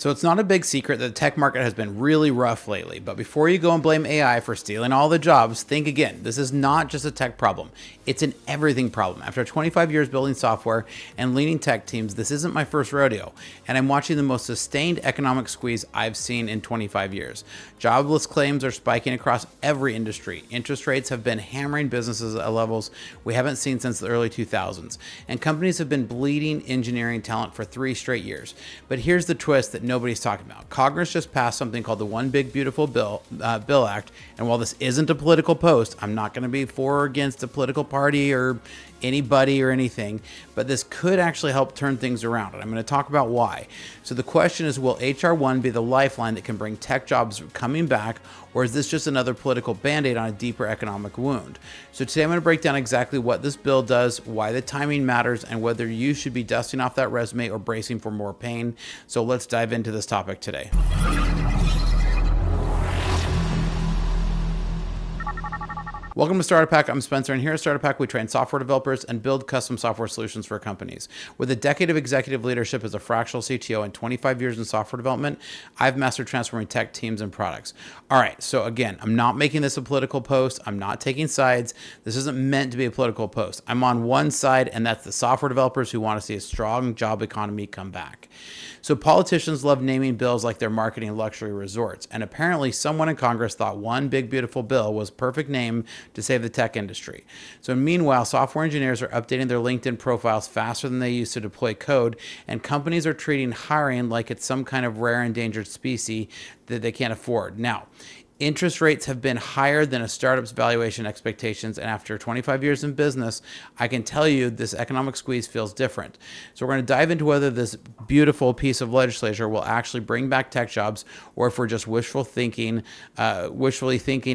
So it's not a big secret that the tech market has been really rough lately, but before you go and blame AI for stealing all the jobs, think again. This is not just a tech problem. It's an everything problem. After 25 years building software and leading tech teams, this isn't my first rodeo, and I'm watching the most sustained economic squeeze I've seen in 25 years. Jobless claims are spiking across every industry. Interest rates have been hammering businesses at levels we haven't seen since the early 2000s, and companies have been bleeding engineering talent for 3 straight years. But here's the twist that nobody's talking about. Congress just passed something called the One Big Beautiful Bill Act, and while this isn't a political post, I'm not going to be for or against a political party or anybody or anything, but this could actually help turn things around, and I'm going to talk about why. So the question is, will HR 1 be the lifeline that can bring tech jobs coming back, or is this just another political band-aid on a deeper economic wound? So today I'm going to break down exactly what this bill does, why the timing matters, and whether you should be dusting off that resume or bracing for more pain. So let's dive into this topic today. Welcome to StartupHakk. I'm Spencer, and here at StartupHakk, we train software developers and build custom software solutions for companies. With a decade of executive leadership as a fractional CTO and 25 years in software development, I've mastered transforming tech teams and products. All right, so again, I'm not making this a political post. I'm not taking sides. This isn't meant to be a political post. I'm on one side, and that's the software developers who want to see a strong job economy come back. So politicians love naming bills like they're marketing luxury resorts, and apparently someone in Congress thought One Big Beautiful Bill was a perfect name to save the tech industry. So meanwhile, software engineers are updating their LinkedIn profiles faster than they used to deploy code, and companies are treating hiring like it's some kind of rare endangered species that they can't afford. Now, interest rates have been higher than a startup's valuation expectations, and after 25 years in business, I can tell you this economic squeeze feels different. So we're going to dive into whether this beautiful piece of legislation will actually bring back tech jobs, or if we're just wishfully thinking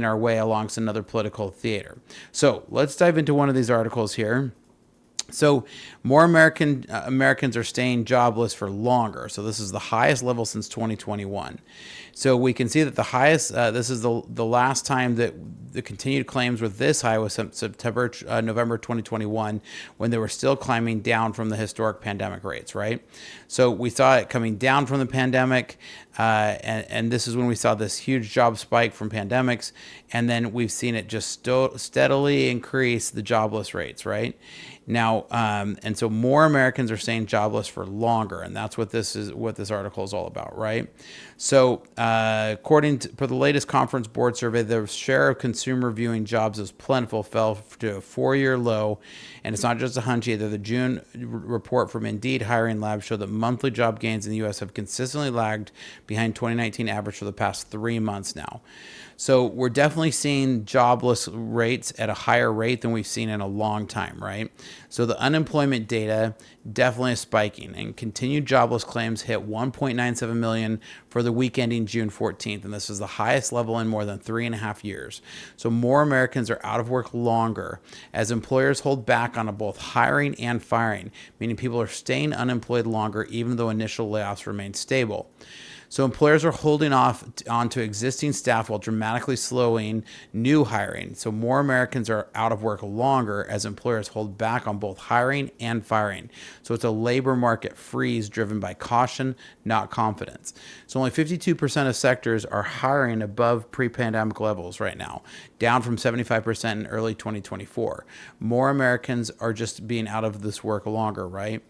our way along some other political theater. So let's dive into one of these articles here. So more Americans are staying jobless for longer. So this is the highest level since 2021. So we can see that the highest, this is the last time that the continued claims were this high was November 2021, when they were still climbing down from the historic pandemic rates, right? So we saw it coming down from the pandemic, and this is when we saw this huge job spike from pandemics, and then we've seen it just steadily increase the jobless rates, right? Now, and so more Americans are staying jobless for longer, and that's what this article is all about, right? So, for the latest Conference Board survey, the share of consumer viewing jobs as plentiful fell to a 4-year low, and it's not just a hunch either. The June report from Indeed Hiring Lab showed that monthly job gains in the U.S. have consistently lagged behind 2019 average for the past 3 months now. So we're definitely seeing jobless rates at a higher rate than we've seen in a long time, right? So the unemployment data definitely is spiking, and continued jobless claims hit 1.97 million for the week ending June 14th, and this is the highest level in more than 3.5 years. So more Americans are out of work longer as employers hold back on both hiring and firing, meaning people are staying unemployed longer even though initial layoffs remain stable. So employers are holding off onto existing staff while dramatically slowing new hiring. So more Americans are out of work longer as employers hold back on both hiring and firing. So it's a labor market freeze driven by caution, not confidence. So only 52% of sectors are hiring above pre-pandemic levels right now, down from 75% in early 2024. More Americans are just being out of this work longer, right?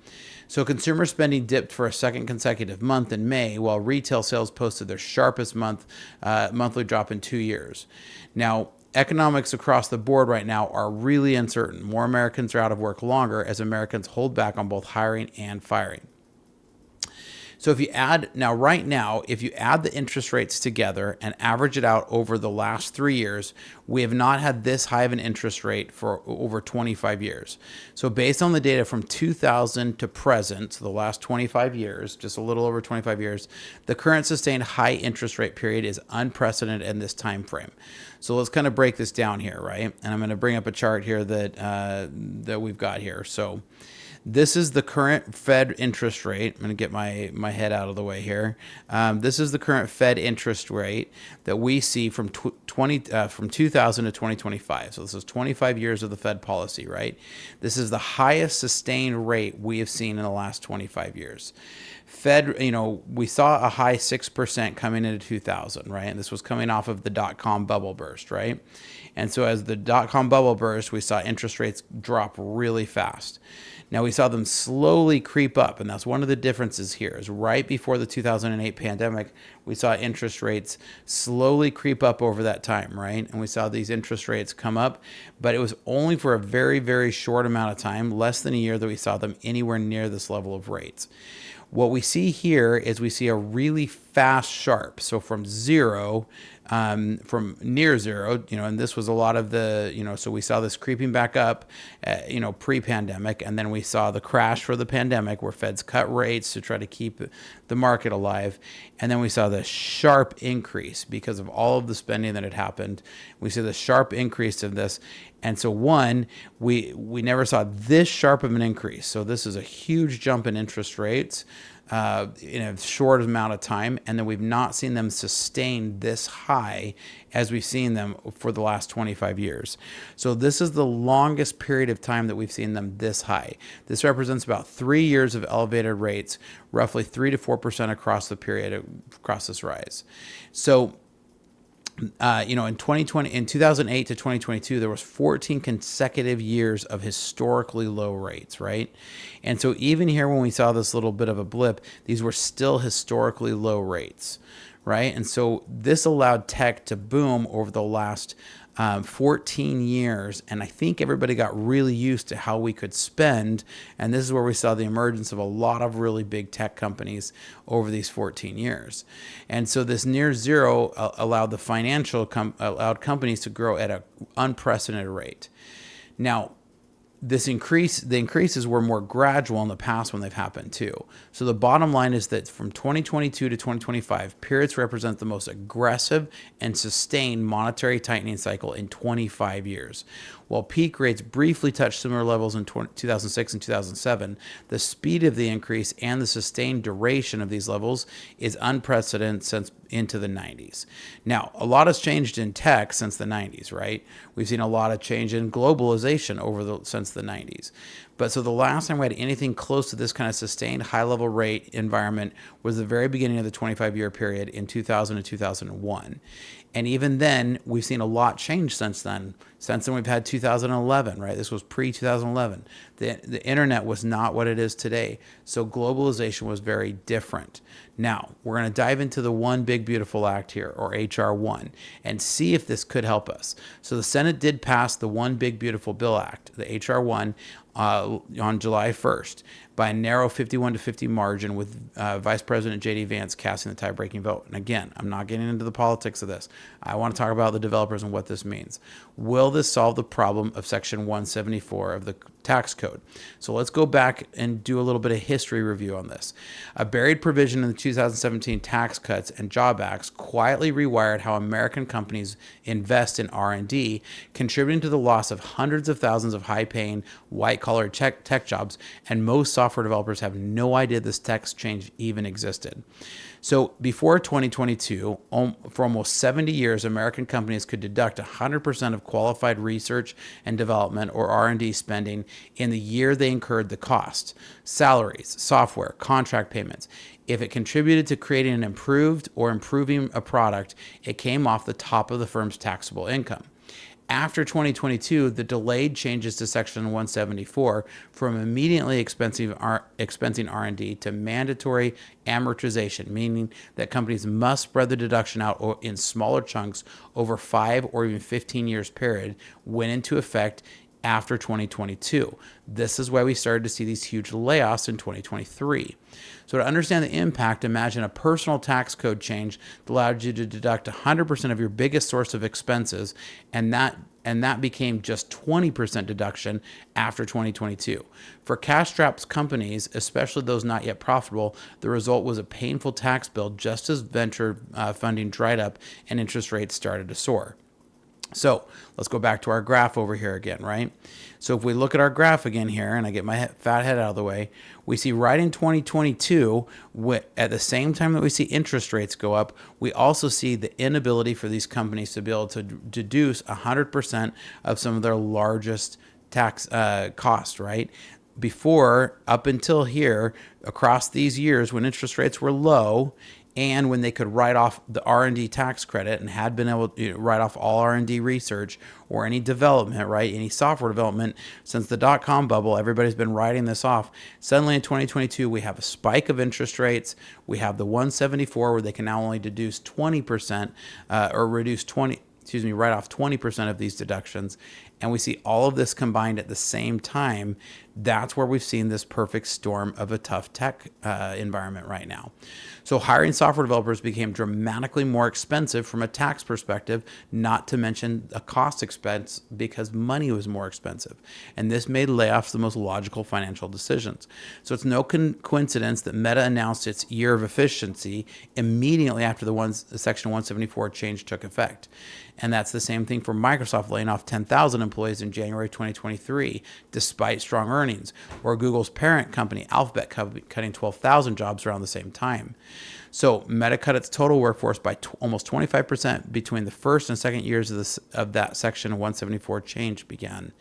So consumer spending dipped for a second consecutive month in May, while retail sales posted their sharpest monthly drop in 2 years. Now, economics across the board right now are really uncertain. More Americans are out of work longer as Americans hold back on both hiring and firing. So if you add the interest rates together and average it out over the last 3 years, we have not had this high of an interest rate for over 25 years. So based on the data from 2000 to present, so the last 25 years, just a little over 25 years, the current sustained high interest rate period is unprecedented in this time frame. So let's kind of break this down here, right? And I'm going to bring up a chart here that we've got here. So this is the current Fed interest rate. I'm going to get my head out of the way here. This is the current Fed interest rate that we see from 2000 to 2025. So this is 25 years of the Fed policy, right? This is the highest sustained rate we have seen in the last 25 years. Fed, we saw a high 6% coming into 2000, right? And this was coming off of the dot-com bubble burst, right? And so as the dot-com bubble burst, we saw interest rates drop really fast. Now we saw them slowly creep up, and that's one of the differences here. Is right before the 2008 pandemic, we saw interest rates slowly creep up over that time, right? And we saw these interest rates come up, but it was only for a very, very short amount of time, less than a year, that we saw them anywhere near this level of rates. What we see here is we see a really fast sharp. So from zero, from near zero, and this was a lot of the, so we saw this creeping back up, pre-pandemic, and then we saw the crash for the pandemic where Feds cut rates to try to keep the market alive. And then we saw the sharp increase because of all of the spending that had happened. We see the sharp increase of this. And so we never saw this sharp of an increase. So this is a huge jump in interest rates in a short amount of time. And then we've not seen them sustain this high as we've seen them for the last 25 years. So this is the longest period of time that we've seen them this high. This represents about 3 years of elevated rates, roughly 3 to 4% across the period, across this rise. So in 2008 to 2022, there was 14 consecutive years of historically low rates, right? And so even here, when we saw this little bit of a blip, these were still historically low rates, right? And so this allowed tech to boom over the last 14 years. And I think everybody got really used to how we could spend. And this is where we saw the emergence of a lot of really big tech companies over these 14 years. And so this near zero allowed allowed companies to grow at an unprecedented rate. Now, the increases were more gradual in the past when they've happened too. So the bottom line is that from 2022 to 2025, periods represent the most aggressive and sustained monetary tightening cycle in 25 years. While peak rates briefly touched similar levels in 2006 and 2007, the speed of the increase and the sustained duration of these levels is unprecedented since into the 90s. Now, a lot has changed in tech since the 90s, right? We've seen a lot of change in globalization since the 90s. But so the last time we had anything close to this kind of sustained high-level rate environment was the very beginning of the 25-year period in 2000 to 2001. And even then, we've seen a lot change since then. Since then, we've had 2011, right? This was pre-2011. The internet was not what it is today. So globalization was very different. Now, we're going to dive into the One Big Beautiful Act here, or H.R. 1, and see if this could help us. So the Senate did pass the One Big Beautiful Bill Act, the H.R. 1, on July 1st by a narrow 51 to 50 margin, with Vice President J.D. Vance casting the tie-breaking vote. And again, I'm not getting into the politics of this. I want to talk about the developers and what this means. Will this solve the problem of Section 174 of the tax code? So let's go back and do a little bit of history review on this. A buried provision in the 2017 Tax Cuts and Job Acts quietly rewired how American companies invest in R&D, contributing to the loss of hundreds of thousands of high-paying, white-collar tech jobs, and most software developers have no idea this tax change even existed. So before 2022, for almost 70 years, American companies could deduct 100% of qualified research and development, or R&D spending, in the year they incurred the cost: salaries, software, contract payments. If it contributed to creating an improved or improving a product, it came off the top of the firm's taxable income. After 2022, the delayed changes to Section 174 from immediately expensing R&D to mandatory amortization, meaning that companies must spread the deduction out in smaller chunks over 5 or even 15 years period, went into effect after 2022. This is why we started to see these huge layoffs in 2023. So to understand the impact, imagine a personal tax code change that allowed you to deduct 100% of your biggest source of expenses, and that became just 20% deduction after 2022. For cash-strapped companies, especially those not yet profitable, the result was a painful tax bill just as venture funding dried up and interest rates started to soar. So let's go back to our graph over here again, right? So if we look at our graph again here, and I get my fat head out of the way, we see right in 2022, at the same time that we see interest rates go up, we also see the inability for these companies to be able to deduce 100% of some of their largest tax costs, right? before, up until here, across these years when interest rates were low and when they could write off the R&D tax credit and had been able to write off all R&D research or any development, right? Any software development since the dot-com bubble, everybody's been writing this off. Suddenly in 2022, we have a spike of interest rates. We have the 174 where they can now only deduce 20% or reduce 20, write off 20% of these deductions. And we see all of this combined at the same time. That's where we've seen this perfect storm of a tough tech environment right now. So hiring software developers became dramatically more expensive from a tax perspective, not to mention a cost expense because money was more expensive. And this made layoffs the most logical financial decisions. So it's no coincidence that Meta announced its year of efficiency immediately after the Section 174 change took effect. And that's the same thing for Microsoft laying off 10,000 employees in January 2023, despite strong earnings, or Google's parent company, Alphabet, cutting 12,000 jobs around the same time. So Meta cut its total workforce by almost 25% between the first and second years of that Section 174 change began.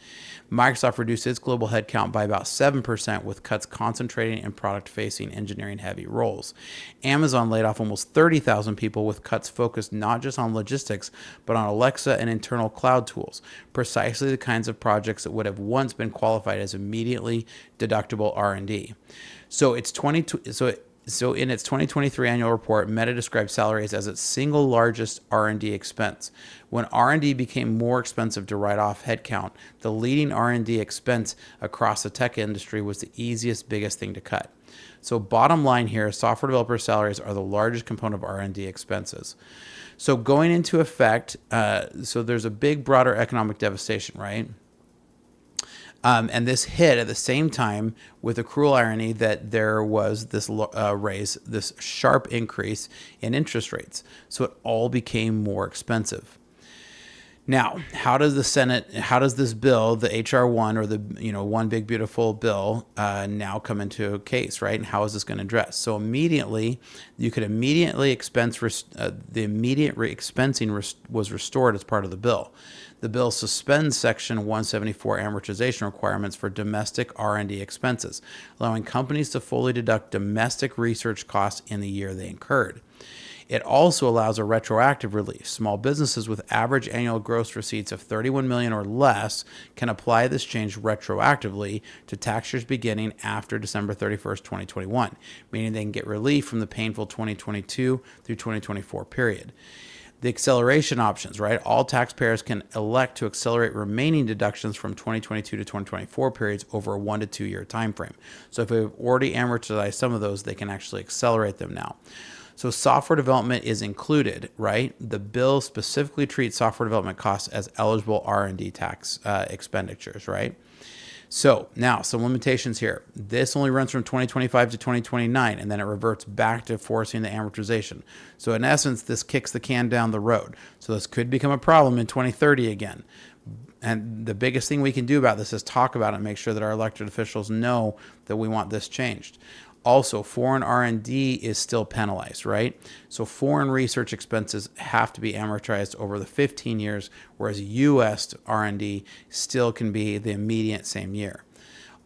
Microsoft reduced its global headcount by about 7%, with cuts concentrating in product-facing engineering-heavy roles. Amazon laid off almost 30,000 people, with cuts focused not just on logistics, but on Alexa and internal cloud tools, precisely the kinds of projects that would have once been qualified as immediately deductible R&D. So in its 2023 annual report, Meta described salaries as its single largest R&D expense. When R&D became more expensive to write off headcount, the leading R&D expense across the tech industry was the easiest, biggest thing to cut. So bottom line here, software developer salaries are the largest component of R&D expenses. So going into effect, so there's a big, broader economic devastation, right? And this hit at the same time with the cruel irony that there was this this sharp increase in interest rates. So it all became more expensive. Now, how does this bill, the HR1 or the one big beautiful bill, now come into a case, right? And how is this going to address? So you could immediately expense the immediate expensing was restored as part of the bill. The bill suspends Section 174 amortization requirements for domestic R&D expenses, allowing companies to fully deduct domestic research costs in the year they incurred. It also allows a retroactive relief. Small businesses with average annual gross receipts of $31 million or less can apply this change retroactively to tax years beginning after December 31st, 2021, meaning they can get relief from the painful 2022 through 2024 period. The acceleration options, right? All taxpayers can elect to accelerate remaining deductions from 2022 to 2024 periods over a 1 to 2 year time frame. So if they've already amortized some of those, they can actually accelerate them now. So software development is included, right? The bill specifically treats software development costs as eligible R&D tax expenditures, right? So now some limitations here. This only runs from 2025 to 2029, and then it reverts back to forcing the amortization. So in essence, this kicks the can down the road. So this could become a problem in 2030 again. And the biggest thing we can do about this is talk about it and make sure that our elected officials know that we want this changed. Also, foreign R&D is still penalized, right? So foreign research expenses have to be amortized over the 15 years, whereas U.S. R&D still can be the immediate same year.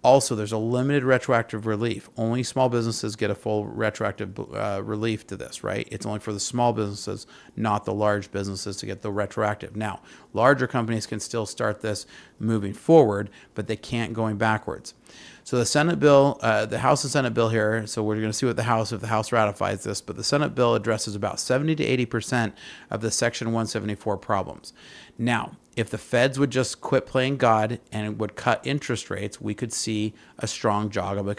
Also, there's a limited retroactive relief. Only small businesses get a full retroactive relief to this, right? It's only for the small businesses, not the large businesses, to get the retroactive. Now, larger companies can still start this moving forward, but they can't going backwards. So the Senate bill, the House and Senate bill here, so we're going to see what if the House ratifies this, but the Senate bill addresses about 70 to 80% of the Section 174 problems. Now, if the feds would just quit playing God and would cut interest rates, we could see a strong job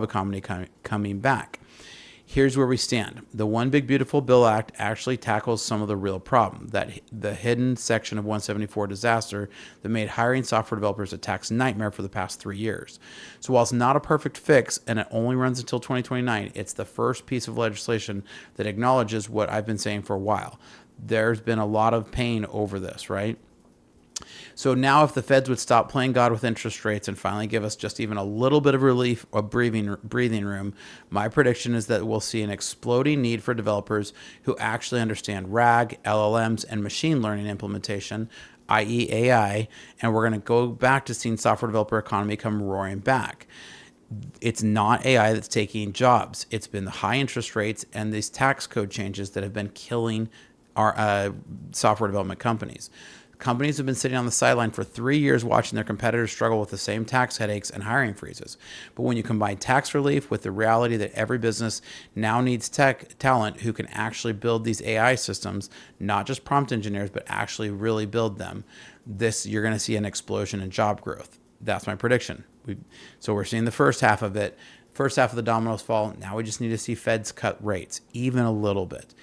economy coming back. Here's where we stand. The One Big Beautiful Bill Act actually tackles some of the real problem, that the hidden section of 174 disaster that made hiring software developers a tax nightmare for the past 3 years. So while it's not a perfect fix and it only runs until 2029, it's the first piece of legislation that acknowledges what I've been saying for a while. There's been a lot of pain over this, right? So now if the feds would stop playing God with interest rates and finally give us just even a little bit of relief or breathing room, my prediction is that we'll see an exploding need for developers who actually understand RAG, LLMs, and machine learning implementation, i.e. AI, and we're going to go back to seeing software developer economy come roaring back. It's not AI that's taking jobs. It's been the high interest rates and these tax code changes that have been killing our software development companies. Companies have been sitting on the sideline for 3 years watching their competitors struggle with the same tax headaches and hiring freezes. But when you combine tax relief with the reality that every business now needs tech talent who can actually build these AI systems, not just prompt engineers, but actually really build them, you're going to see an explosion in job growth. That's my prediction. So we're seeing the first half of it. First half of the dominoes fall. Now we just need to see Feds cut rates, even a little bit.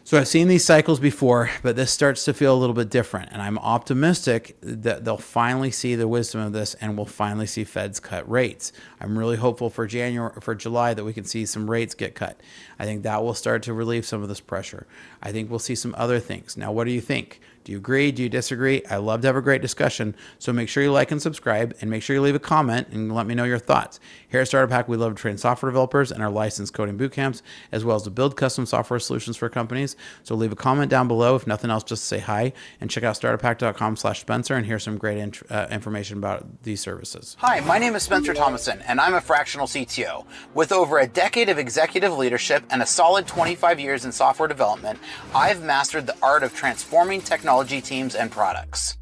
So I've seen these cycles before, but this starts to feel a little bit different. And I'm optimistic that they'll finally see the wisdom of this and we'll finally see Feds cut rates. I'm really hopeful for July that we can see some rates get cut. I think that will start to relieve some of this pressure. I think we'll see some other things. Now, what do you think? Do you agree? Do you disagree? I love to have a great discussion. So make sure you like and subscribe, and make sure you leave a comment and let me know your thoughts. Here at StartupHakk, we love to train software developers and our licensed coding bootcamps, as well as to build custom software solutions for companies. So leave a comment down below. If nothing else, just say hi, and check out startuphakk.com/Spencer and here's some great information about these services. Hi, my name is Spencer Thomason, and I'm a fractional CTO. With over a decade of executive leadership and a solid 25 years in software development, I've mastered the art of transforming technology teams and products.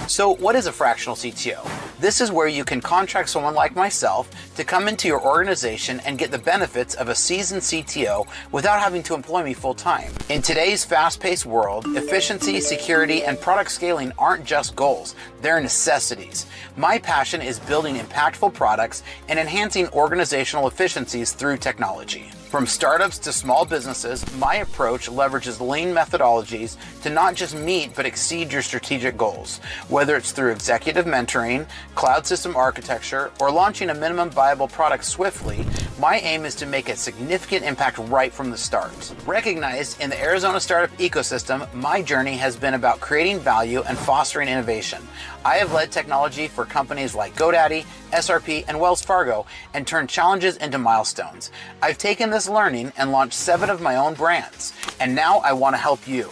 So what is a fractional CTO? This is where you can contract someone like myself to come into your organization and get the benefits of a seasoned CTO without having to employ me full time. In today's fast-paced world, efficiency, security, and product scaling aren't just goals, they're necessities. My passion is building impactful products and enhancing organizational efficiencies through technology. From startups to small businesses, my approach leverages lean methodologies to not just meet but exceed your strategic goals. Whether it's through executive mentoring, cloud system architecture, or launching a minimum viable product swiftly, my aim is to make a significant impact right from the start. Recognized in the Arizona startup ecosystem, my journey has been about creating value and fostering innovation. I have led technology for companies like GoDaddy, SRP, and Wells Fargo and turned challenges into milestones. I've taken this learning and launched 7 of my own brands, and now I want to help you.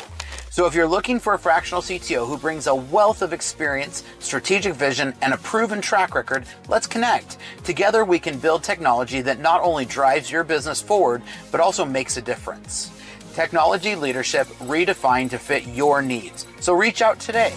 So if you're looking for a fractional CTO who brings a wealth of experience, strategic vision, and a proven track record, let's connect. Together we can build technology that not only drives your business forward, but also makes a difference. Technology leadership redefined to fit your needs. So reach out today.